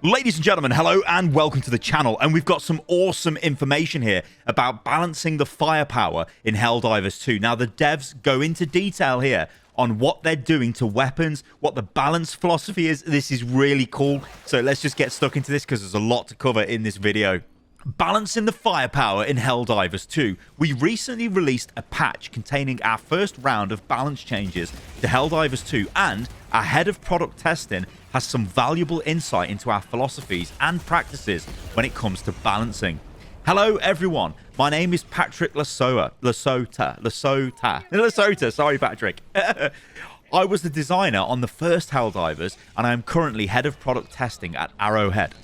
Ladies and gentlemen, hello and welcome to the channel, and we've got some awesome information here about balancing the firepower in Helldivers 2. Now, the devs go into detail here on what they're doing to weapons, what the balance philosophy is. This is really cool, so let's just get stuck into this because there's a lot to cover in this video. Balancing the firepower in Helldivers 2. We recently released a patch containing our first round of balance changes to Helldivers 2, and our head of product testing has some valuable insight into our philosophies and practices when it comes to balancing. Hello everyone, my name is Patrick Lasota, sorry Patrick. I was the designer on the first Helldivers, and I am currently head of product testing at Arrowhead.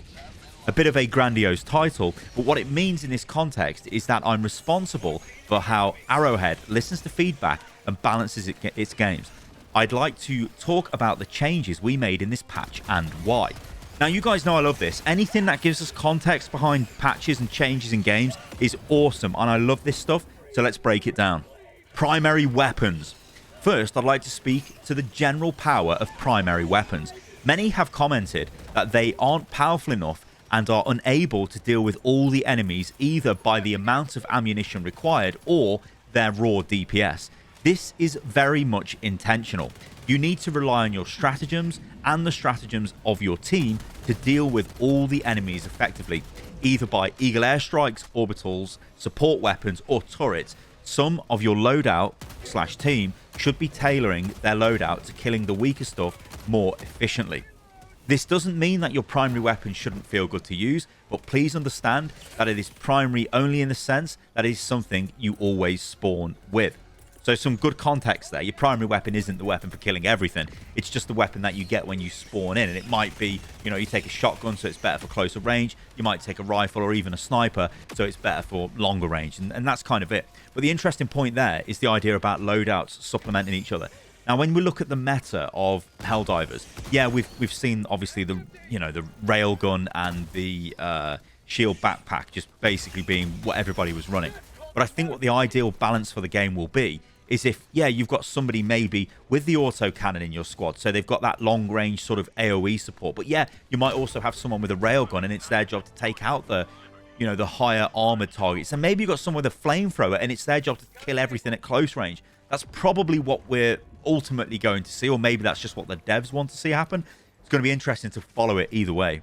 A bit of a grandiose title, but what it means in this context is that I'm responsible for how Arrowhead listens to feedback and balances its games. I'd like to talk about the changes we made in this patch and why. Now, you guys know I love this. Anything that gives us context behind patches and changes in games is awesome, and I love this stuff, so let's break it down. Primary weapons. First, I'd like to speak to the general power of primary weapons. Many have commented that they aren't powerful enough and are unable to deal with all the enemies, either by the amount of ammunition required or their raw DPS. This is very much intentional. You need to rely on your stratagems and the stratagems of your team to deal with all the enemies effectively, either by eagle airstrikes, orbitals, support weapons, or turrets. Some of your loadout / team should be tailoring their loadout to killing the weaker stuff more efficiently. This doesn't mean that your primary weapon shouldn't feel good to use, but please understand that it is primary only in the sense that it is something you always spawn with. So some good context there. Your primary weapon isn't the weapon for killing everything. It's just the weapon that you get when you spawn in. And it might be, you know, you take a shotgun, so it's better for closer range. You might take a rifle or even a sniper, so it's better for longer range. And that's kind of it. But the interesting point there is the idea about loadouts supplementing each other. Now, when we look at the meta of Helldivers, yeah, we've seen obviously the Railgun and the shield backpack just basically being what everybody was running. But I think what the ideal balance for the game will be is if, yeah, you've got somebody maybe with the autocannon in your squad, so they've got that long range sort of AoE support. But yeah, you might also have someone with a railgun, and it's their job to take out the higher armored targets. And maybe you've got someone with a flamethrower, and it's their job to kill everything at close range. That's probably what we're ultimately going to see, or maybe that's just what the devs want to see happen. It's going to be interesting to follow it either way.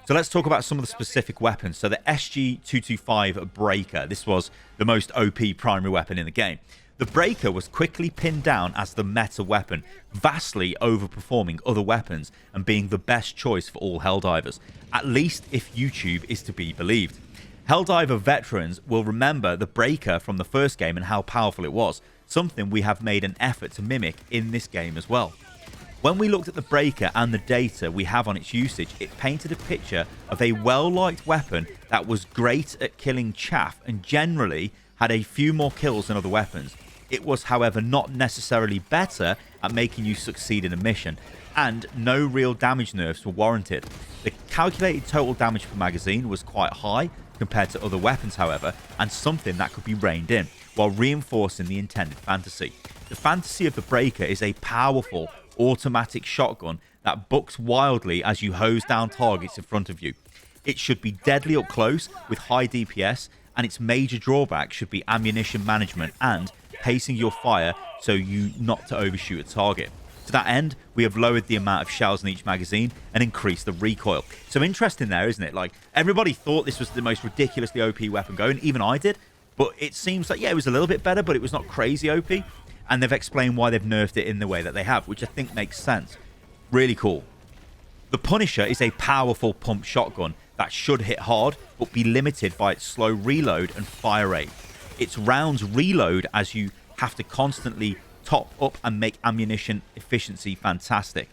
So let's talk about some of the specific weapons. So the SG-225 Breaker. This was the most OP primary weapon in the game. The Breaker was quickly pinned down as the meta weapon, vastly overperforming other weapons and being the best choice for all Helldivers, at least if YouTube is to be believed. Helldiver veterans will remember the Breaker from the first game and how powerful it was, something we have made an effort to mimic in this game as well. When we looked at the Breaker and the data we have on its usage, it painted a picture of a well-liked weapon that was great at killing chaff and generally had a few more kills than other weapons. It was, however, not necessarily better at making you succeed in a mission, and no real damage nerfs were warranted. The calculated total damage per magazine was quite high compared to other weapons, however, and something that could be reined in, while reinforcing the intended fantasy. The fantasy of the Breaker is a powerful automatic shotgun that bucks wildly as you hose down targets in front of you. It should be deadly up close with high DPS, and its major drawback should be ammunition management and pacing your fire so you not to overshoot a target. To that end, we have lowered the amount of shells in each magazine and increased the recoil. So interesting there, isn't it? Like, everybody thought this was the most ridiculously OP weapon going, even I did, but it seems like, yeah, it was a little bit better, but it was not crazy OP. And they've explained why they've nerfed it in the way that they have, which I think makes sense. Really cool. The Punisher is a powerful pump shotgun that should hit hard, but be limited by its slow reload and fire rate. Its rounds reload as you have to constantly top up and make ammunition efficiency fantastic.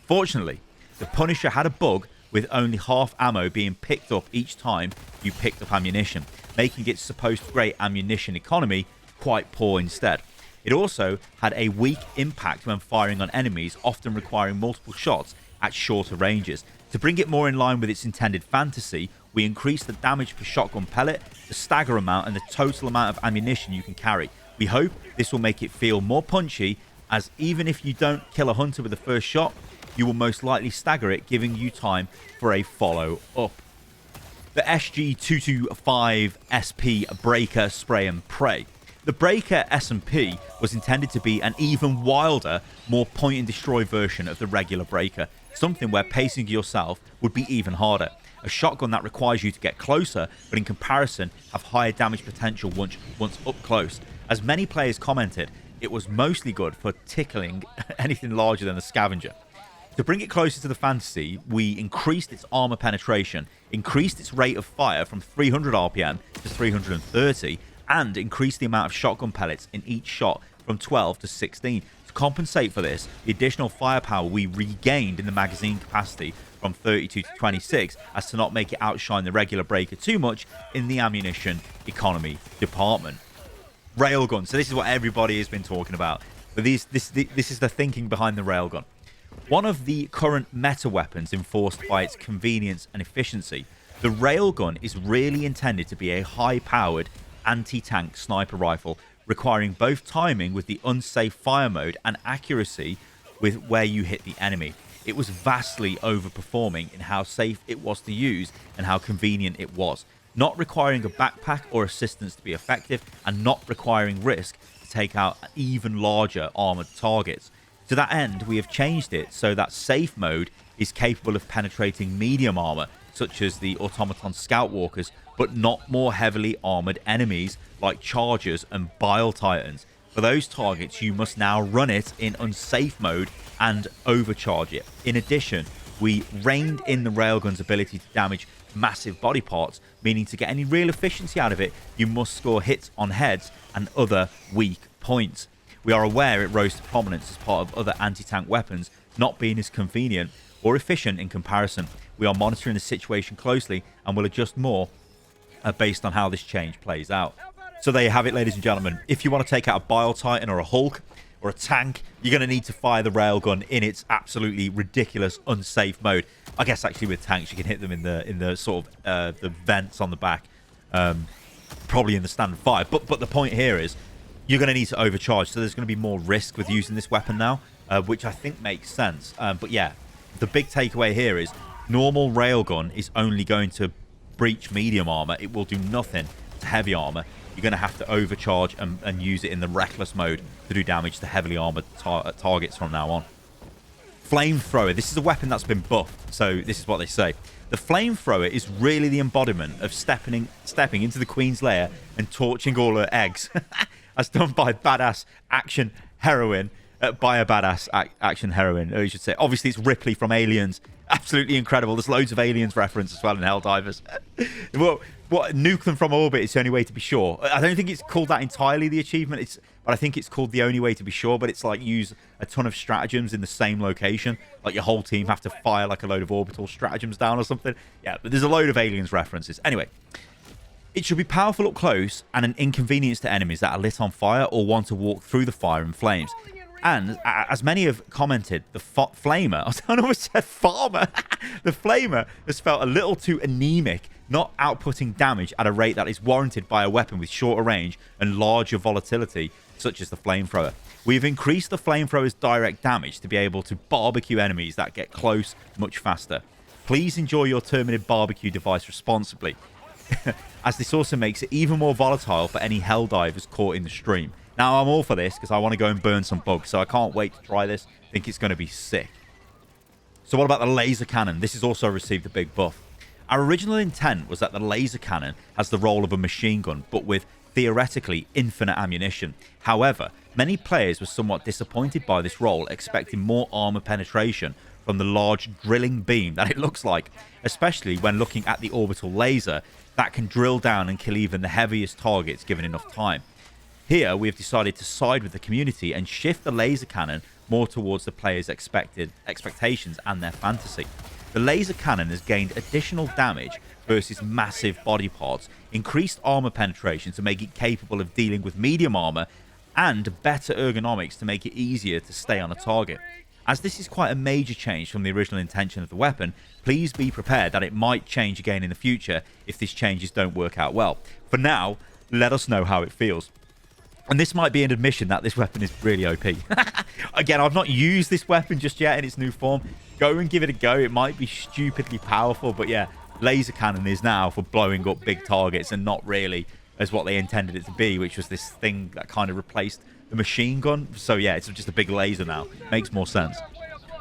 Fortunately, the Punisher had a bug with only half ammo being picked up each time you picked up ammunition, making its supposed great ammunition economy quite poor instead. It also had a weak impact when firing on enemies, often requiring multiple shots at shorter ranges. To bring it more in line with its intended fantasy, we increased the damage per shotgun pellet, the stagger amount, and the total amount of ammunition you can carry. We hope this will make it feel more punchy, as even if you don't kill a hunter with the first shot, you will most likely stagger it, giving you time for a follow-up. The SG225 SP Breaker Spray&Pray. The Breaker S&P was intended to be an even wilder, more point-and-destroy version of the regular Breaker, something where pacing yourself would be even harder. A shotgun that requires you to get closer, but in comparison have higher damage potential once up close. As many players commented, it was mostly good for tickling anything larger than the Scavenger. To bring it closer to the fantasy, we increased its armor penetration, increased its rate of fire from 300 RPM to 330, and increased the amount of shotgun pellets in each shot from 12 to 16. To compensate for this, the additional firepower we regained in the magazine capacity from 32 to 26 as to not make it outshine the regular Breaker too much in the ammunition economy department. Railgun. So this is what everybody has been talking about. But this is the thinking behind the Railgun. One of the current meta weapons enforced by its convenience and efficiency, the Railgun is really intended to be a high-powered anti-tank sniper rifle, requiring both timing with the unsafe fire mode and accuracy with where you hit the enemy. It was vastly overperforming in how safe it was to use and how convenient it was, not requiring a backpack or assistance to be effective and not requiring risk to take out even larger armored targets. To that end, we have changed it so that safe mode is capable of penetrating medium armor, such as the automaton scout walkers, but not more heavily armored enemies like chargers and bile titans. For those targets, you must now run it in unsafe mode and overcharge it. In addition, we reined in the Railgun's ability to damage massive body parts, meaning to get any real efficiency out of it, you must score hits on heads and other weak points. We are aware it rose to prominence as part of other anti-tank weapons not being as convenient or efficient in comparison. We are monitoring the situation closely and will adjust more based on how this change plays out. So there you have it, ladies and gentlemen. If you want to take out a Bile Titan or a Hulk or a tank, you're going to need to fire the Railgun in its absolutely ridiculous unsafe mode. I guess actually with tanks you can hit them in the sort of the vents on the back, probably in the standard fire. But the point here is you're going to need to overcharge, so there's going to be more risk with using this weapon now, which I think makes sense. But yeah, the big takeaway here is normal Railgun is only going to breach medium armor. It will do nothing to heavy armor. You're going to have to overcharge and use it in the reckless mode to do damage to heavily armored targets from now on. Flamethrower. This is a weapon that's been buffed, so this is what they say. The Flamethrower is really the embodiment of stepping into the Queen's lair and torching all her eggs, as done by badass action heroine. Action heroine, or you should say. Obviously, it's Ripley from Aliens. Absolutely incredible. There's loads of Aliens reference as well in Helldivers. What nuke them from orbit is the only way to be sure. I don't think it's called that entirely, the achievement. But I think it's called the only way to be sure. But it's like use a ton of stratagems in the same location. Like your whole team have to fire like a load of orbital stratagems down or something. Yeah, but there's a load of Aliens references. Anyway, it should be powerful up close and an inconvenience to enemies that are lit on fire or want to walk through the fire and flames. And as many have commented, the Flamer, I almost said farmer, the Flamer has felt a little too anemic, not outputting damage at a rate that is warranted by a weapon with shorter range and larger volatility, such as the Flamethrower. We've increased the Flamethrower's direct damage to be able to barbecue enemies that get close much faster. Please enjoy your Terminated barbecue device responsibly, as this also makes it even more volatile for any Helldivers caught in the stream. Now, I'm all for this because I want to go and burn some bugs, so I can't wait to try this. I think it's going to be sick. So what about the laser cannon? This has also received a big buff. Our original intent was that the laser cannon has the role of a machine gun, but with theoretically infinite ammunition. However, many players were somewhat disappointed by this role, expecting more armor penetration from the large drilling beam that it looks like, especially when looking at the orbital laser that can drill down and kill even the heaviest targets given enough time. Here, we have decided to side with the community and shift the laser cannon more towards the players' expectations and their fantasy. The laser cannon has gained additional damage versus massive body parts, increased armor penetration to make it capable of dealing with medium armor, and better ergonomics to make it easier to stay on a target. As this is quite a major change from the original intention of the weapon, please be prepared that it might change again in the future if these changes don't work out well. For now, let us know how it feels. And this might be an admission that this weapon is really OP. Again, I've not used this weapon just yet in its new form. Go and give it a go. It might be stupidly powerful, but yeah, laser cannon is now for blowing up big targets and not really as what they intended it to be, which was this thing that kind of replaced the machine gun. So yeah, it's just a big laser now. Makes more sense.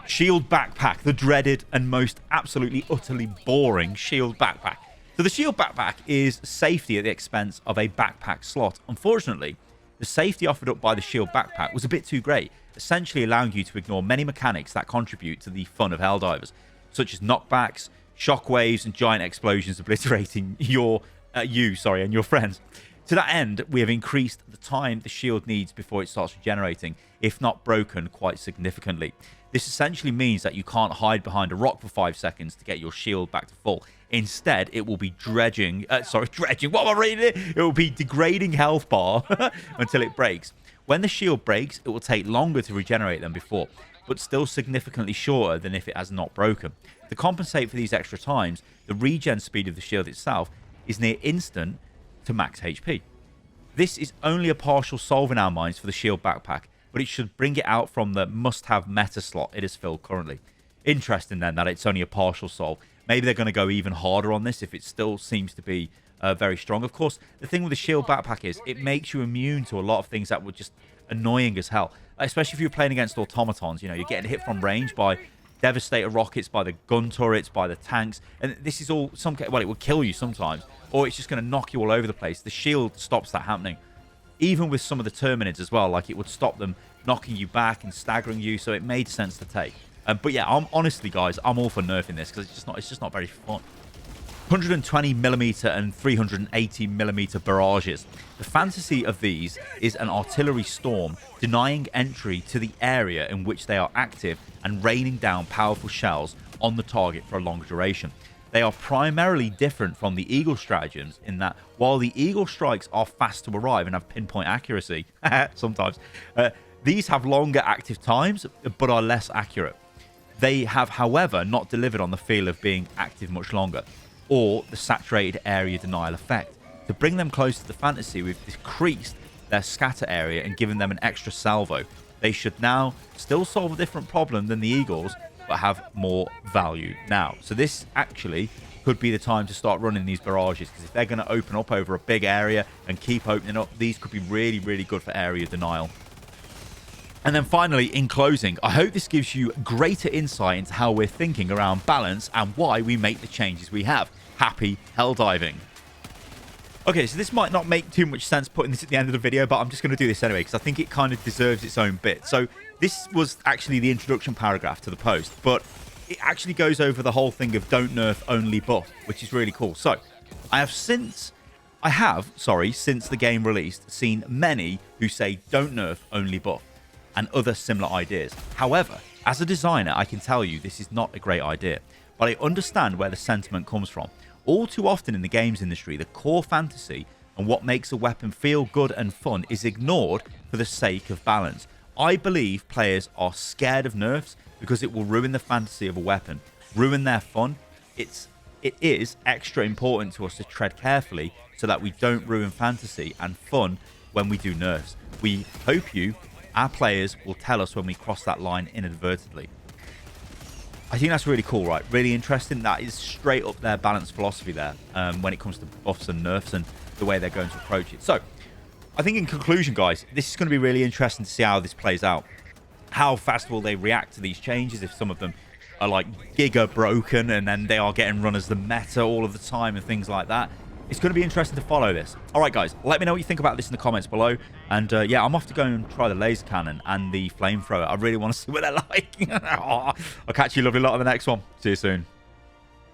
Shield backpack, the dreaded and most absolutely utterly boring shield backpack. So the shield backpack is safety at the expense of a backpack slot. Unfortunately, the safety offered up by the shield backpack was a bit too great, essentially allowing you to ignore many mechanics that contribute to the fun of Helldivers, such as knockbacks, shockwaves, and giant explosions obliterating you and your friends. To that end, we have increased the time the shield needs before it starts regenerating, if not broken, quite significantly. This essentially means that you can't hide behind a rock for 5 seconds to get your shield back to full. Instead, it will be dredging. What am I reading? It will be degrading health bar until it breaks. When the shield breaks, it will take longer to regenerate than before, but still significantly shorter than if it has not broken. To compensate for these extra times, the regen speed of the shield itself is near instant to max HP. This is only a partial solve in our minds for the shield backpack, but it should bring it out from the must-have meta slot it is filled currently. Interesting then that it's only a partial solve. Maybe they're going to go even harder on this if it still seems to be very strong. Of course, the thing with the shield backpack is it makes you immune to a lot of things that were just annoying as hell. Especially if you're playing against automatons, you know, you're getting hit from range by devastator rockets, by the gun turrets, by the tanks. And this is all, well, it will kill you sometimes, or it's just going to knock you all over the place. The shield stops that happening. Even with some of the Terminids as well, like it would stop them knocking you back and staggering you, so it made sense to take. But yeah, honestly, guys, I'm all for nerfing this because it's just not very fun. 120mm and 380mm barrages. The fantasy of these is an artillery storm denying entry to the area in which they are active and raining down powerful shells on the target for a long duration. They are primarily different from the Eagle stratagems in that while the Eagle strikes are fast to arrive and have pinpoint accuracy, sometimes, these have longer active times but are less accurate. They have, however, not delivered on the feel of being active much longer, or the saturated area denial effect. To bring them close to the fantasy, we've decreased their scatter area and given them an extra salvo. They should now still solve a different problem than the Eagles, but have more value now. So this actually could be the time to start running these barrages, because if they're going to open up over a big area and keep opening up, these could be really, really good for area denial. And then finally, in closing, I hope this gives you greater insight into how we're thinking around balance and why we make the changes we have. Happy Helldiving. Okay, so this might not make too much sense putting this at the end of the video, but I'm just going to do this anyway because I think it kind of deserves its own bit. So this was actually the introduction paragraph to the post, but it actually goes over the whole thing of don't nerf, only buff, which is really cool. So I have since the game released, seen many who say don't nerf, only buff, and other similar ideas. However, as a designer, I can tell you this is not a great idea, but I understand where the sentiment comes from. All too often in the games industry, the core fantasy and what makes a weapon feel good and fun is ignored for the sake of balance. I believe players are scared of nerfs because it will ruin the fantasy of a weapon, ruin their fun. It is extra important to us to tread carefully so that we don't ruin fantasy and fun when we do nerfs. We hope you, our players, will tell us when we cross that line inadvertently. I think that's really cool, right? Really interesting. That is straight up their balanced philosophy there when it comes to buffs and nerfs and the way they're going to approach it. So, I think in conclusion, guys, this is going to be really interesting to see how this plays out. How fast will they react to these changes if some of them are like giga broken and then they are getting run as the meta all of the time and things like that. It's going to be interesting to follow this. All right, guys, let me know what you think about this in the comments below. And yeah, I'm off to go and try the laser cannon and the flamethrower. I really want to see what they're like. I'll catch you lovely lot on the next one. See you soon.